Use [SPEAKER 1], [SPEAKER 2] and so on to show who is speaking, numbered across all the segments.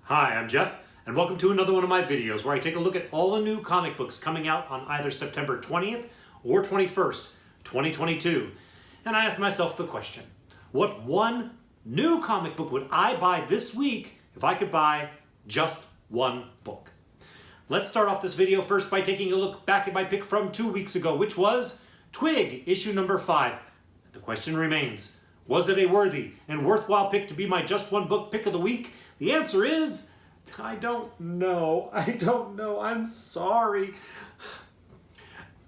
[SPEAKER 1] Hi, I'm Jeff, and welcome to another one of my videos where I take a look at all the new comic books coming out on either September 20th or 21st, 2022. And I ask myself the question, what one new comic book would I buy this week if I could buy just one book? Let's start off this video first by taking a look back at my pick from 2 weeks ago, which was Twig, issue number 5. The question remains, was it a worthy and worthwhile pick to be my just one book pick of the week? The answer is, I don't know. I'm sorry.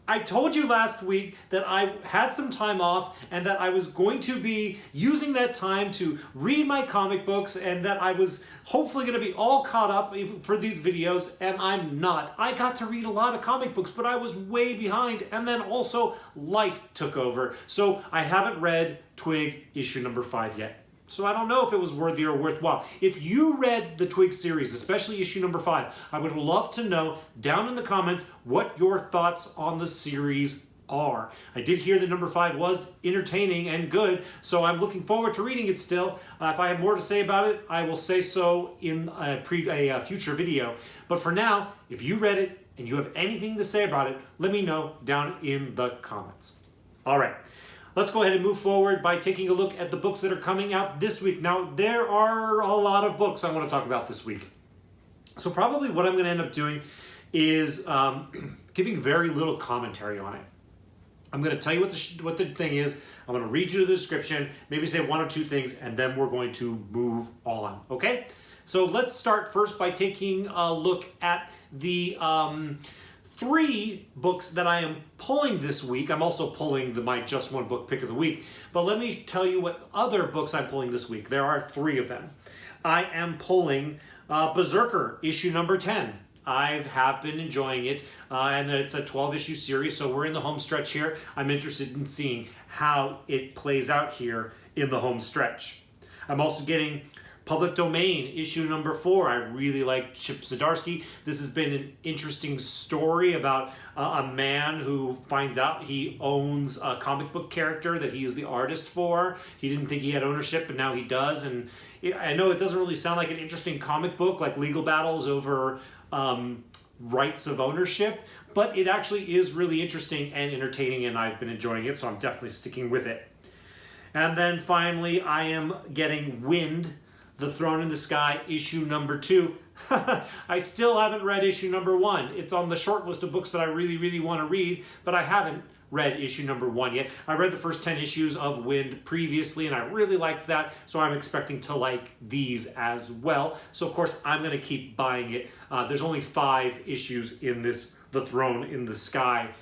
[SPEAKER 1] I told you last week that I had some time off and that I was going to be using that time to read my comic books and that I was hopefully going to be all caught up for these videos, and I'm not. I got to read a lot of comic books, but I was way behind, and then also life took over. So I haven't read Twig issue number 5 yet. So I don't know if it was worthy or worthwhile. If you read the Twig series, especially issue number 5, I would love to know down in the comments what your thoughts on the series are. I did hear that number 5 was entertaining and good, so I'm looking forward to reading it still. If I have more to say about it, I will say so in a future video. But for now, if you read it and you have anything to say about it, let me know down in the comments. All right. Let's go ahead and move forward by taking a look at the books that are coming out this week. Now, there are a lot of books I want to talk about this week. So probably what I'm going to end up doing is giving very little commentary on it. I'm going to tell you what the thing is. I'm going to read you the description, maybe say one or two things, and then we're going to move on, okay? So let's start first by taking a look at the 3 books that I am pulling this week. I'm also pulling my just one book pick of the week, but let me tell you what other books I'm pulling this week. There are 3 of them. I am pulling Berserker issue number 10. I have been enjoying it, and it's a 12-issue series, so we're in the home stretch here. I'm interested in seeing how it plays out here in the home stretch. I'm also getting Public Domain, issue number 4. I really like Chip Zdarsky. This has been an interesting story about a man who finds out he owns a comic book character that he is the artist for. He didn't think he had ownership, but now he does. And I know it doesn't really sound like an interesting comic book, like legal battles over rights of ownership, but it actually is really interesting and entertaining, and I've been enjoying it, so I'm definitely sticking with it. And then finally, I am getting Wind, The Throne in the Sky, issue number 2. I still haven't read issue number 1. It's on the short list of books that I really, really want to read, but I haven't read issue number 1 yet. I read the first 10 issues of Wind previously, and I really liked that, so I'm expecting to like these as well. So, of course, I'm going to keep buying it. There's only 5 issues in this The Throne in the Sky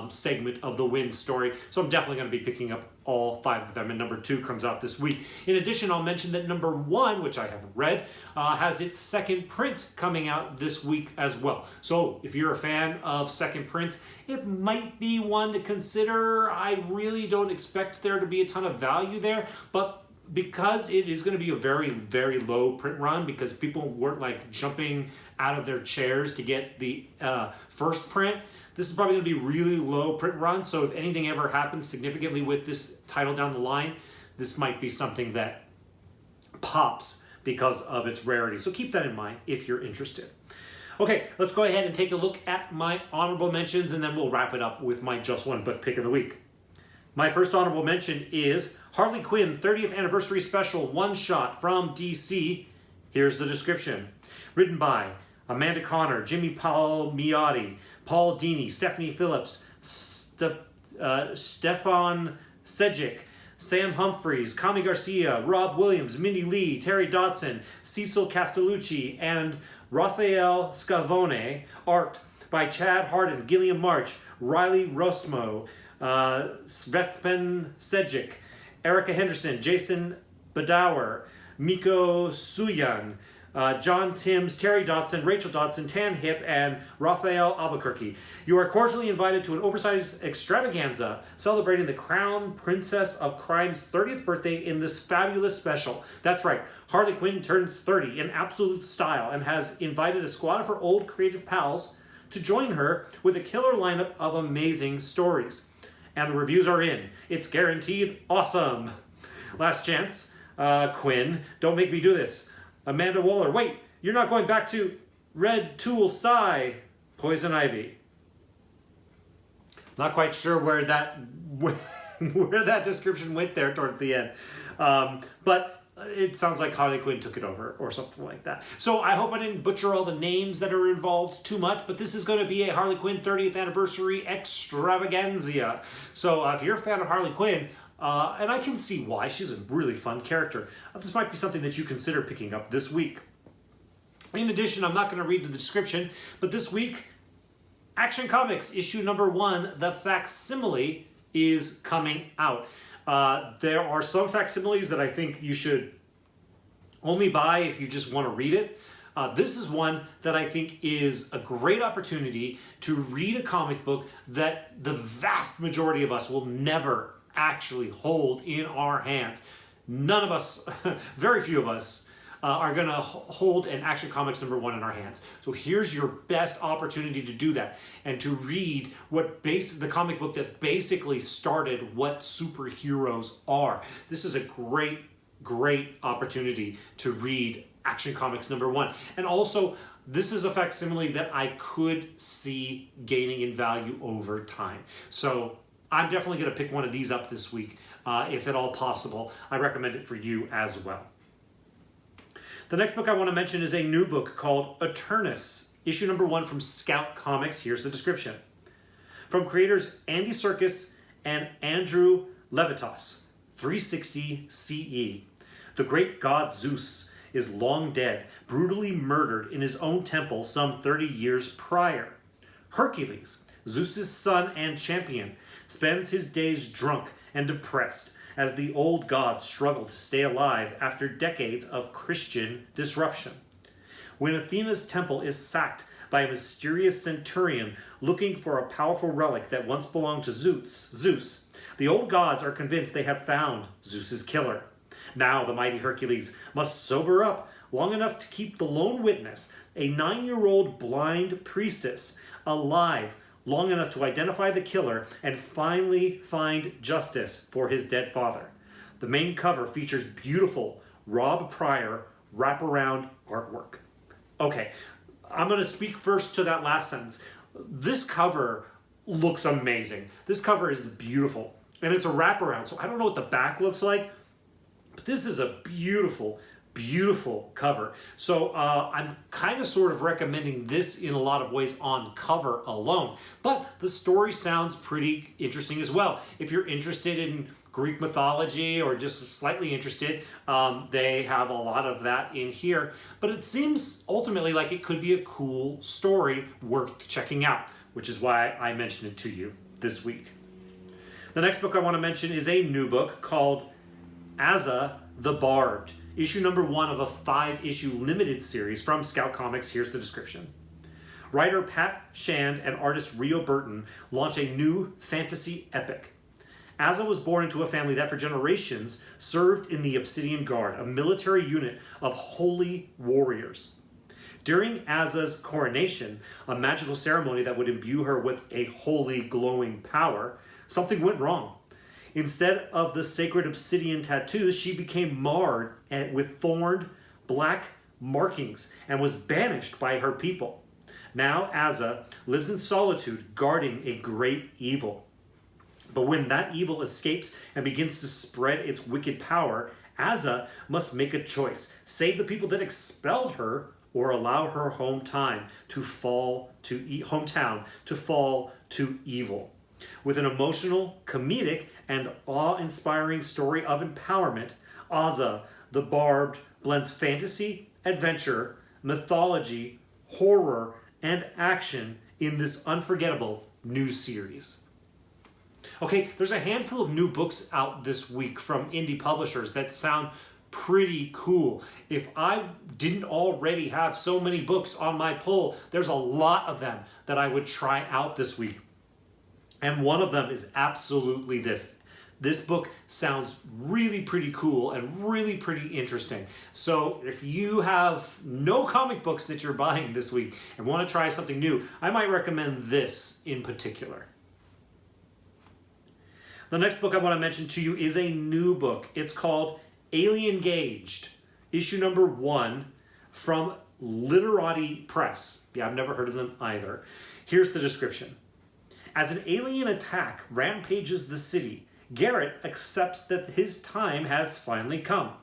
[SPEAKER 1] segment of the Wind story, so I'm definitely going to be picking up all 5 of them, and number 2 comes out this week. In addition, I'll mention that number 1, which I haven't read, has its second print coming out this week as well. So if you're a fan of second prints, it might be one to consider. I really don't expect there to be a ton of value there, but because it is going to be a very, very low print run, because people weren't like jumping out of their chairs to get the first print, this is probably going to be really low print run, so if anything ever happens significantly with this title down the line, this might be something that pops because of its rarity. So keep that in mind if you're interested. Okay, let's go ahead and take a look at my honorable mentions, and then we'll wrap it up with my just one book pick of the week. My first honorable mention is Harley Quinn 30th Anniversary Special one-shot from DC. Here's the description. Written by Amanda Conner, Jimmy Palmiotti, Paul Dini, Stephanie Phillips, Stefan Sejic, Sam Humphries, Kami Garcia, Rob Williams, Mindy Lee, Terry Dodson, Cecil Castellucci, and Raphael Scavone. Art by Chad Hardin, Gilliam March, Riley Rosmo, Svetpan Sejic, Erica Henderson, Jason Badauer, Miko Suyan, John Timms, Terry Dodson, Rachel Dodson, Tan Hip, and Raphael Albuquerque. You are cordially invited to an oversized extravaganza celebrating the Crown Princess of Crime's 30th birthday in this fabulous special. That's right, Harley Quinn turns 30 in absolute style and has invited a squad of her old creative pals to join her with a killer lineup of amazing stories. And the reviews are in. It's guaranteed awesome. Last chance, Quinn, don't make me do this. Amanda Waller, wait, You're not going back to Red Tool Sai, Poison Ivy. Not quite sure where that where that description went there towards the end. But it sounds like Harley Quinn took it over or something like that. So I hope I didn't butcher all the names that are involved too much, but this is going to be a Harley Quinn 30th anniversary extravaganza. So if you're a fan of Harley Quinn, and I can see why, she's a really fun character, this might be something that you consider picking up this week. In addition, I'm not going to read the description, but this week, Action Comics issue number 1, the facsimile, is coming out. There are some facsimiles that I think you should only buy if you just want to read it. This is one that I think is a great opportunity to read a comic book that the vast majority of us will never actually hold in our hands. None of us, very few of us, are going to hold an Action Comics number 1 in our hands. So here's your best opportunity to do that and to read the comic book that basically started what superheroes are. This is a great opportunity to read Action Comics number 1. And also, this is a facsimile that I could see gaining in value over time. So I'm definitely going to pick one of these up this week, if at all possible. I recommend it for you as well. The next book I want to mention is a new book called Eternus, issue number 1 from Scout Comics. Here's the description. From creators Andy Serkis and Andrew Levitas, 360 CE. The great god Zeus is long dead, brutally murdered in his own temple some 30 years prior. Hercules, Zeus's son and champion, spends his days drunk and depressed as the old gods struggle to stay alive after decades of Christian disruption. When Athena's temple is sacked by a mysterious centurion looking for a powerful relic that once belonged to Zeus, the old gods are convinced they have found Zeus's killer. Now the mighty Hercules must sober up long enough to keep the lone witness, a 9-year-old blind priestess, alive long enough to identify the killer and finally find justice for his dead father. The main cover features beautiful Rob Pryor wraparound artwork. Okay, I'm going to speak first to that last sentence. This cover looks amazing. This cover is beautiful, and it's a wraparound, so I don't know what the back looks like, but this is a beautiful cover. So I'm kind of sort of recommending this in a lot of ways on cover alone, but the story sounds pretty interesting as well. If you're interested in Greek mythology or just slightly interested, they have a lot of that in here, but it seems ultimately like it could be a cool story worth checking out, which is why I mentioned it to you this week. The next book I want to mention is a new book called Azza the Barbed, issue number 1 of a 5-issue limited series from Scout Comics. Here's the description. Writer Pat Shand and artist Rio Burton launch a new fantasy epic. Azza was born into a family that for generations served in the Obsidian Guard, a military unit of holy warriors. During Azza's coronation, a magical ceremony that would imbue her with a holy glowing power, something went wrong. Instead of the sacred obsidian tattoos, she became marred with thorned black markings and was banished by her people. Now Azza lives in solitude, guarding a great evil. But when that evil escapes and begins to spread its wicked power, Azza must make a choice: save the people that expelled her, or allow her hometown to fall to evil. With an emotional, comedic, and awe-inspiring story of empowerment, Azza the Barbed blends fantasy, adventure, mythology, horror, and action in this unforgettable new series. Okay, there's a handful of new books out this week from indie publishers that sound pretty cool. If I didn't already have so many books on my pull, there's a lot of them that I would try out this week. And one of them is absolutely this. This book sounds really pretty cool and really pretty interesting. So if you have no comic books that you're buying this week and want to try something new, I might recommend this in particular. The next book I want to mention to you is a new book. It's called Alien Engaged, issue number 1 from Literati Press. Yeah, I've never heard of them either. Here's the description. As an alien attack rampages the city, Garrett accepts that his time has finally come.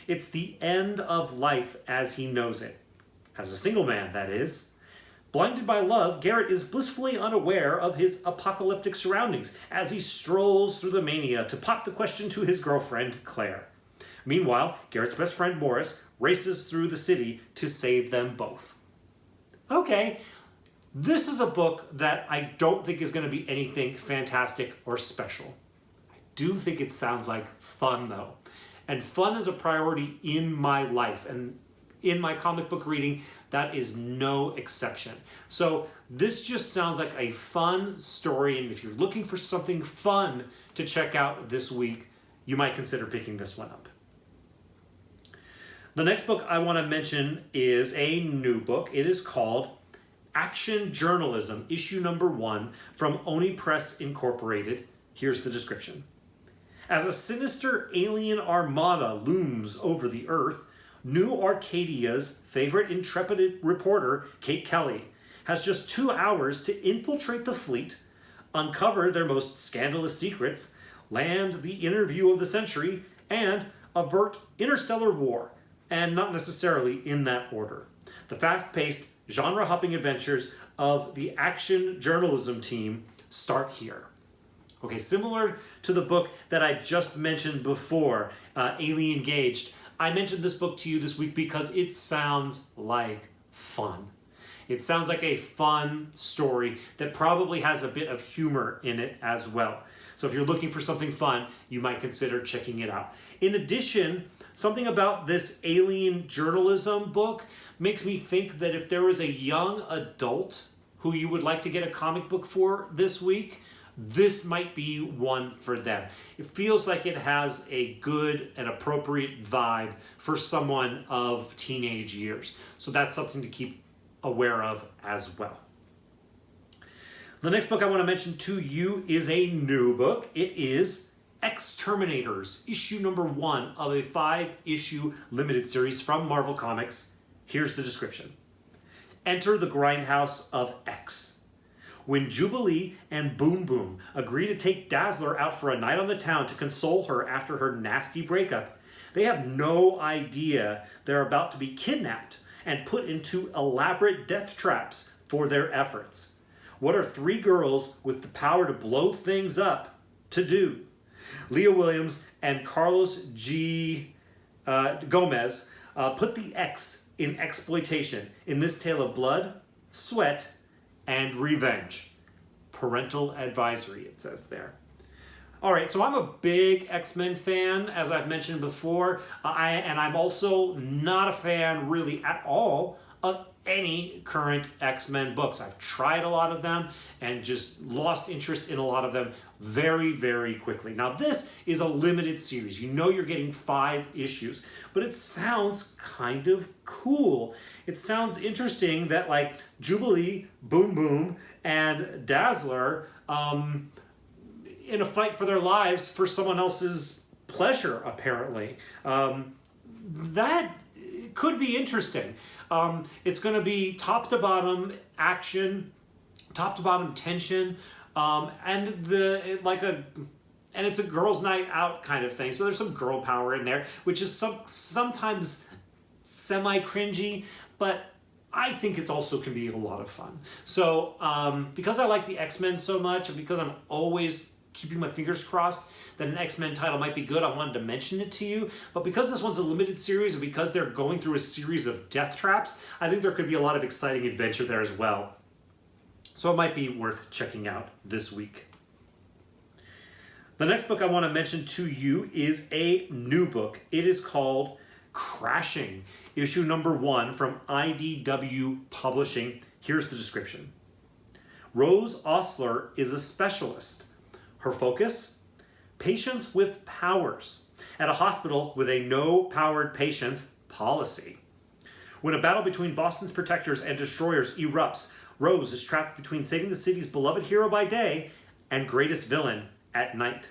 [SPEAKER 1] It's the end of life as he knows it. As a single man, that is. Blinded by love, Garrett is blissfully unaware of his apocalyptic surroundings as he strolls through the mania to pop the question to his girlfriend, Claire. Meanwhile, Garrett's best friend, Morris, races through the city to save them both. Okay, this is a book that I don't think is going to be anything fantastic or special. I do think it sounds like fun, though. And fun is a priority in my life. And in my comic book reading, that is no exception. So this just sounds like a fun story, and if you're looking for something fun to check out this week, you might consider picking this one up. The next book I want to mention is a new book. It is called Action Journalism, issue number 1 from Oni Press Incorporated. Here's the description. As a sinister alien armada looms over the Earth, New Arcadia's favorite intrepid reporter, Kate Kelly, has just 2 hours to infiltrate the fleet, uncover their most scandalous secrets, land the interview of the century, and avert interstellar war, and not necessarily in that order. The fast-paced, genre-hopping adventures of the Action Journalism team start here. Okay, similar to the book that I just mentioned before, Alien Gauged, I mentioned this book to you this week because it sounds like fun. It sounds like a fun story that probably has a bit of humor in it as well. So if you're looking for something fun, you might consider checking it out. In addition, something about this Alien Journalism book makes me think that if there was a young adult who you would like to get a comic book for this week, this might be one for them. It feels like it has a good and appropriate vibe for someone of teenage years. So that's something to keep aware of as well. The next book I want to mention to you is a new book. It is X-Terminators, issue number 1 of a 5-issue limited series from Marvel Comics. Here's the description. Enter the grindhouse of X. When Jubilee and Boom Boom agree to take Dazzler out for a night on the town to console her after her nasty breakup, they have no idea they're about to be kidnapped and put into elaborate death traps for their efforts. What are 3 girls with the power to blow things up to do? Leah Williams and Carlos G. Gomez put the X in exploitation in this tale of blood, sweat, and revenge. Parental advisory, it says there. All right, so I'm a big X-Men fan, as I've mentioned before, and I'm also not a fan really at all of any current X-Men books. I've tried a lot of them and just lost interest in a lot of them very, very quickly. Now, this is a limited series. You know you're getting 5 issues, but it sounds kind of cool. It sounds interesting that, like, Jubilee, Boom Boom, and Dazzler, in a fight for their lives for someone else's pleasure, apparently. That could be interesting. It's going to be top to bottom action, top to bottom tension, and it's a girls' night out kind of thing. So there's some girl power in there, which is sometimes semi-cringy, but I think it's also can be a lot of fun. So because I like the X-Men so much, and because I'm always keeping my fingers crossed that an X-Men title might be good, I wanted to mention it to you. But because this one's a limited series, and because they're going through a series of death traps, I think there could be a lot of exciting adventure there as well. So it might be worth checking out this week. The next book I want to mention to you is a new book. It is called Crashing, issue number 1 from IDW Publishing. Here's the description. Rose Osler is a specialist. Her focus? Patients with powers at a hospital with a no-powered patients policy. When a battle between Boston's protectors and destroyers erupts, Rose is trapped between saving the city's beloved hero by day and greatest villain at night.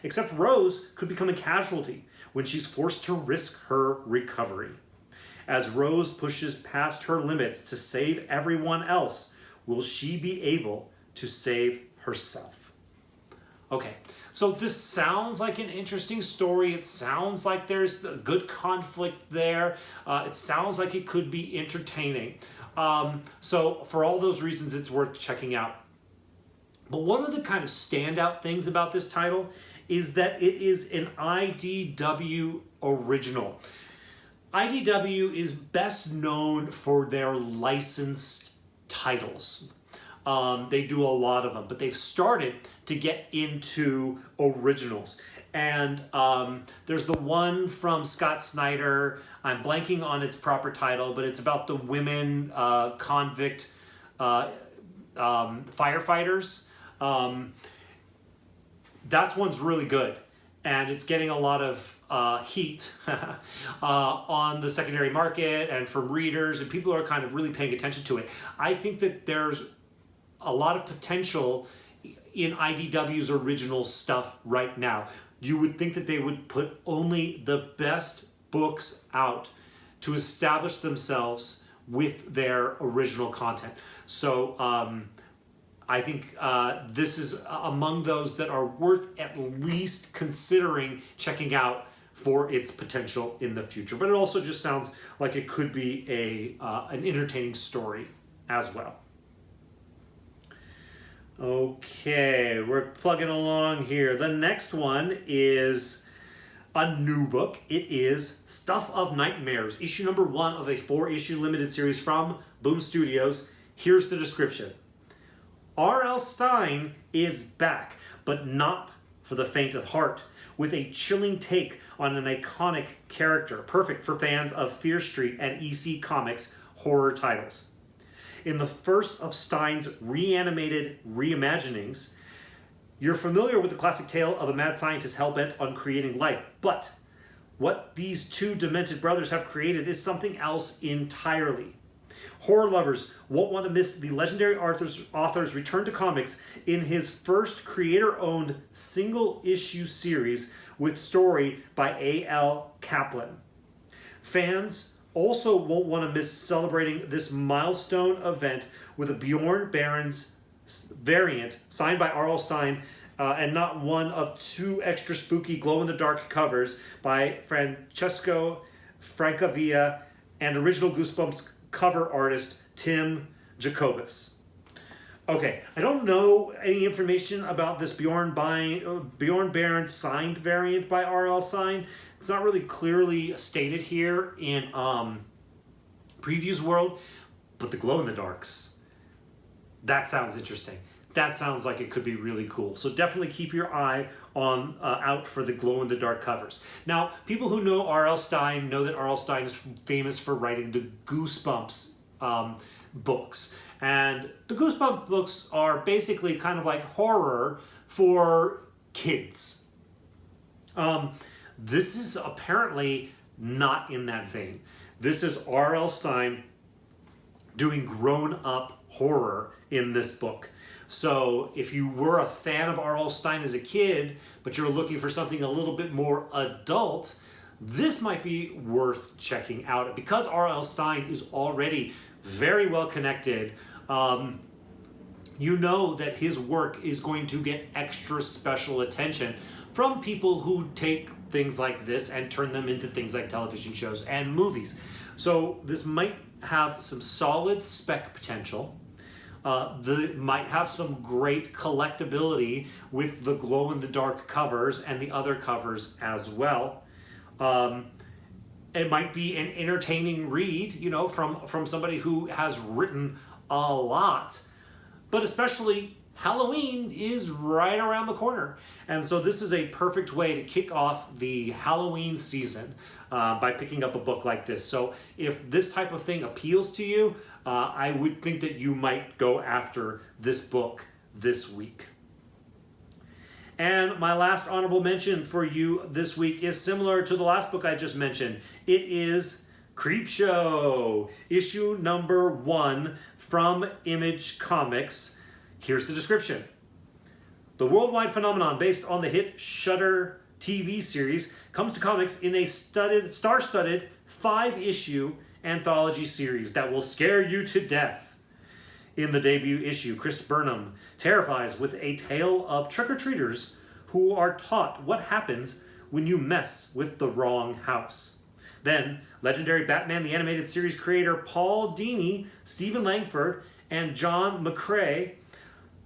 [SPEAKER 1] Except Rose could become a casualty when she's forced to risk her recovery. As Rose pushes past her limits to save everyone else, will she be able to save herself? Okay, so this sounds like an interesting story. It sounds like there's a good conflict there. It sounds like it could be entertaining. So for all those reasons, it's worth checking out. But one of the kind of standout things about this title is that it is an IDW original. IDW is best known for their licensed titles. They do a lot of them, but they've started to get into originals. And there's the one from Scott Snyder. I'm blanking on its proper title, but it's about the women convict firefighters. That one's really good, and it's getting a lot of heat on the secondary market and from readers, and people are kind of really paying attention to it. I think that there's a lot of potential in IDW's original stuff right now. You would think that they would put only the best books out to establish themselves with their original content. So I think this is among those that are worth at least considering checking out for its potential in the future. But it also just sounds like it could be an entertaining story as well. Okay, we're plugging along here. The next one is a new book. It is Stuff of Nightmares, issue number 1 of a 4-issue limited series from Boom Studios. Here's the description. R.L. Stine is back, but not for the faint of heart, with a chilling take on an iconic character, perfect for fans of Fear Street and EC Comics horror titles. In the first of Stine's reanimated reimaginings, you're familiar with the classic tale of a mad scientist hell-bent on creating life, but what these two demented brothers have created is something else entirely. Horror lovers won't want to miss the legendary author's return to comics in his first creator-owned single-issue series with story by A.L. Kaplan. Fans also won't want to miss celebrating this milestone event with a Bjorn Barons variant signed by R.L. Stine and not one of 2 extra spooky glow-in-the-dark covers by Francesco Francavilla and original Goosebumps cover artist Tim Jacobus. Okay, I don't know any information about this Bjorn Barons signed variant by R.L. Stine. It's not really clearly stated here in Previews World, but the glow-in-the-darks, that sounds interesting. That sounds like it could be really cool. So definitely keep your eye on out for the glow-in-the-dark covers. Now, people who know R.L. Stine know that R.L. Stine is famous for writing the Goosebumps books. And the Goosebumps books are basically kind of like horror for kids. This is apparently not in that vein. This is R.L. Stine doing grown-up horror in this book. So if you were a fan of R.L. Stine as a kid, but you're looking for something a little bit more adult, this might be worth checking out. Because R.L. Stine is already very well connected, you know that his work is going to get extra special attention from people who take things like this and turn them into things like television shows and movies. So this might have some solid spec potential. Might have some great collectability with the glow-in-the-dark covers and the other covers as well. It might be an entertaining read, you know, from somebody who has written a lot. But especially Halloween is right around the corner. And so this is a perfect way to kick off the Halloween season by picking up a book like this. So if this type of thing appeals to you, I would think that you might go after this book this week. And my last honorable mention for you this week is similar to the last book I just mentioned. It is Creepshow, issue number 1 from Image Comics. Here's the description. The worldwide phenomenon based on the hit Shudder TV series comes to comics in a star-studded 5-issue anthology series that will scare you to death. In the debut issue, Chris Burnham terrifies with a tale of trick-or-treaters who are taught what happens when you mess with the wrong house. Then, legendary Batman the Animated Series creator Paul Dini, Stephen Langford, and John McCrea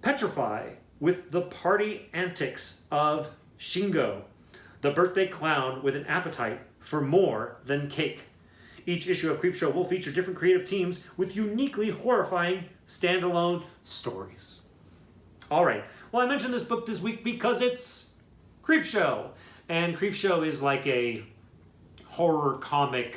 [SPEAKER 1] petrify with the party antics of Shingo, the birthday clown with an appetite for more than cake. Each issue of Creepshow will feature different creative teams with uniquely horrifying standalone stories. Alright, well, I mentioned this book this week because it's Creepshow. And Creepshow is like a horror comic,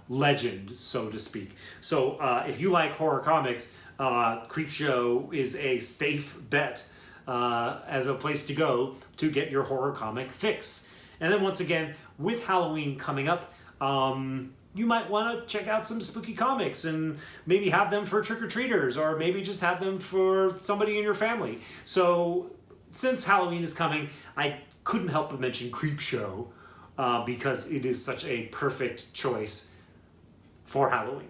[SPEAKER 1] legend, so to speak. So if you like horror comics, Creepshow is a safe bet as a place to go to get your horror comic fix. And then once again, with Halloween coming up, you might want to check out some spooky comics and maybe have them for trick-or-treaters, or maybe just have them for somebody in your family. So since Halloween is coming, I couldn't help but mention Creepshow because it is such a perfect choice for Halloween.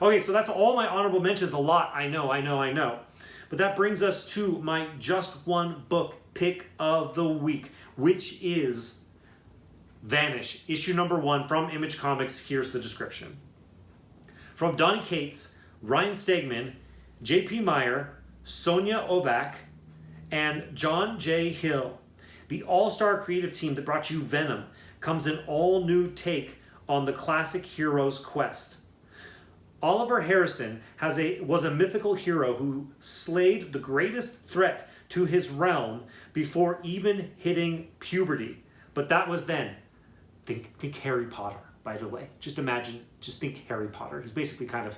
[SPEAKER 1] Okay, so that's all my honorable mentions. A lot, I know. But that brings us to my just one book pick of the week, which is Vanish, issue number 1 from Image Comics. Here's the description. From Donny Cates, Ryan Stegman, J.P. Meyer, Sonia Oback, and John J. Hill, the all-star creative team that brought you Venom comes an all-new take on the classic hero's quest. Oliver Harrison was a mythical hero who slayed the greatest threat to his realm before even hitting puberty. But that was then. Think Harry Potter, by the way. Just think Harry Potter. He's basically kind of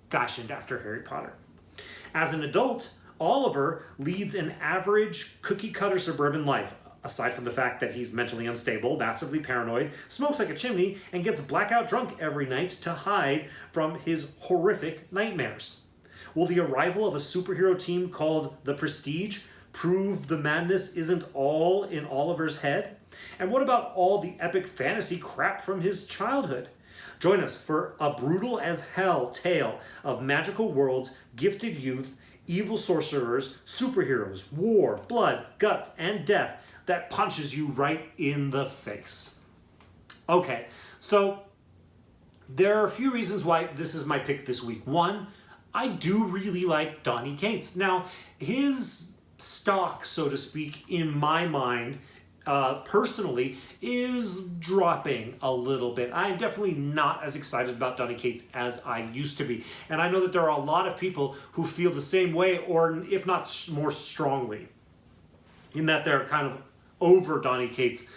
[SPEAKER 1] fashioned after Harry Potter. As an adult, Oliver leads an average cookie-cutter suburban life, aside from the fact that he's mentally unstable, massively paranoid, smokes like a chimney, and gets blackout drunk every night to hide from his horrific nightmares. Will the arrival of a superhero team called The Prestige prove the madness isn't all in Oliver's head? And what about all the epic fantasy crap from his childhood? Join us for a brutal as hell tale of magical worlds, gifted youth, evil sorcerers, superheroes, war, blood, guts, and death that punches you right in the face. Okay, so there are a few reasons why this is my pick this week. One, I do really like Donny Cates. Now, his stock, so to speak, in my mind, personally, is dropping a little bit. I'm definitely not as excited about Donny Cates as I used to be. And I know that there are a lot of people who feel the same way, or if not more strongly, in that they're kind of over Donny Cates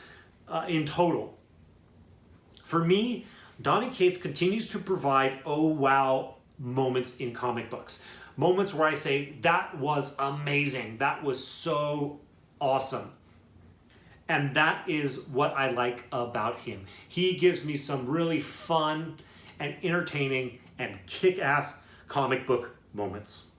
[SPEAKER 1] in total. For me, Donny Cates continues to provide oh wow moments in comic books. Moments where I say, that was amazing. That was so awesome. And that is what I like about him. He gives me some really fun and entertaining and kick-ass comic book moments.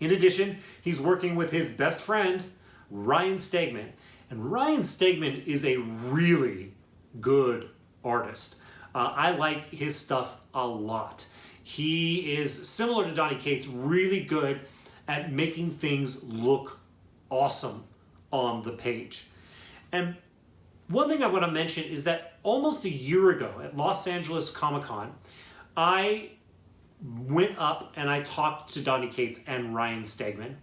[SPEAKER 1] In addition, he's working with his best friend, Ryan Stegman. And Ryan Stegman is a really good artist. I like his stuff a lot. He is, similar to Donny Cates, really good at making things look awesome on the page. And one thing I want to mention is that almost a year ago at Los Angeles Comic Con, I went up and I talked to Donny Cates and Ryan Stegman.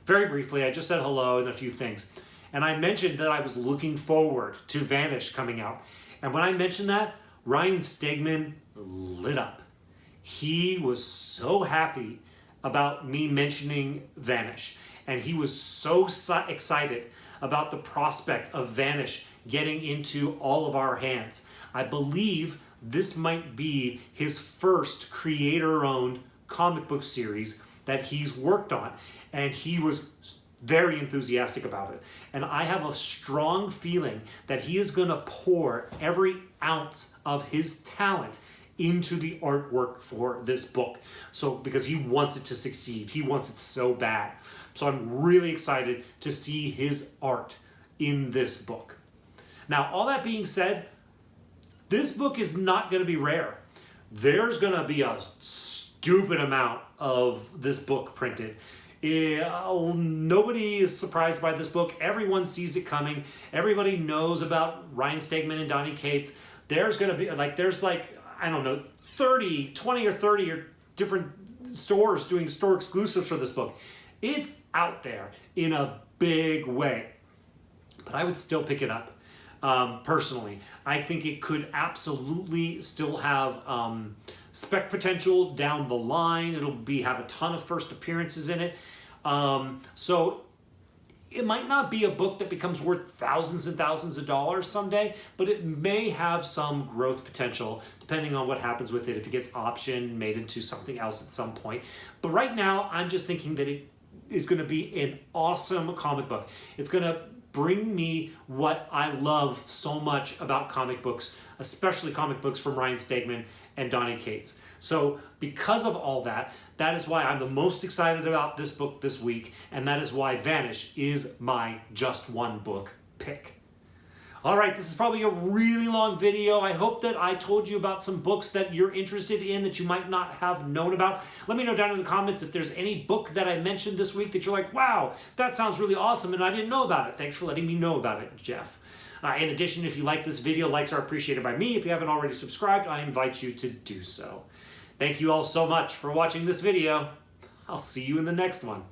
[SPEAKER 1] Very briefly, I just said hello and a few things. And I mentioned that I was looking forward to Vanish coming out. And when I mentioned that, Ryan Stegman lit up. He was so happy about me mentioning Vanish. And he was so excited about the prospect of Vanish getting into all of our hands. I believe this might be his first creator-owned comic book series that he's worked on. And he was very enthusiastic about it. And I have a strong feeling that he is going to pour every ounce of his talent into the artwork for this book. So, because he wants it to succeed. He wants it so bad. So I'm really excited to see his art in this book. Now, all that being said, This book is not going to be rare. There's going to be a stupid amount of this book printed. Nobody is surprised by this book. Everyone sees it coming. Everybody knows about Ryan Stegman and Donny Cates. There's going to be I don't know, 20 or 30 or different stores doing store exclusives for this book. It's out there in a big way. But I would still pick it up. Personally, I think it could absolutely still have spec potential down the line. It'll have a ton of first appearances in it. So it might not be a book that becomes worth thousands and thousands of dollars someday, but it may have some growth potential depending on what happens with it, if it gets optioned, made into something else at some point. But right now, I'm just thinking that it is going to be an awesome comic book. It's going to bring me what I love so much about comic books, especially comic books from Ryan Stegman and Donny Cates. So because of all that, that is why I'm the most excited about this book this week, and that is why Vanish is my just one book pick. All right, this is probably a really long video. I hope that I told you about some books that you're interested in that you might not have known about. Let me know down in the comments if there's any book that I mentioned this week that you're like, wow, that sounds really awesome and I didn't know about it. Thanks for letting me know about it, Jeff. In addition, if you like this video, likes are appreciated by me. If you haven't already subscribed, I invite you to do so. Thank you all so much for watching this video. I'll see you in the next one.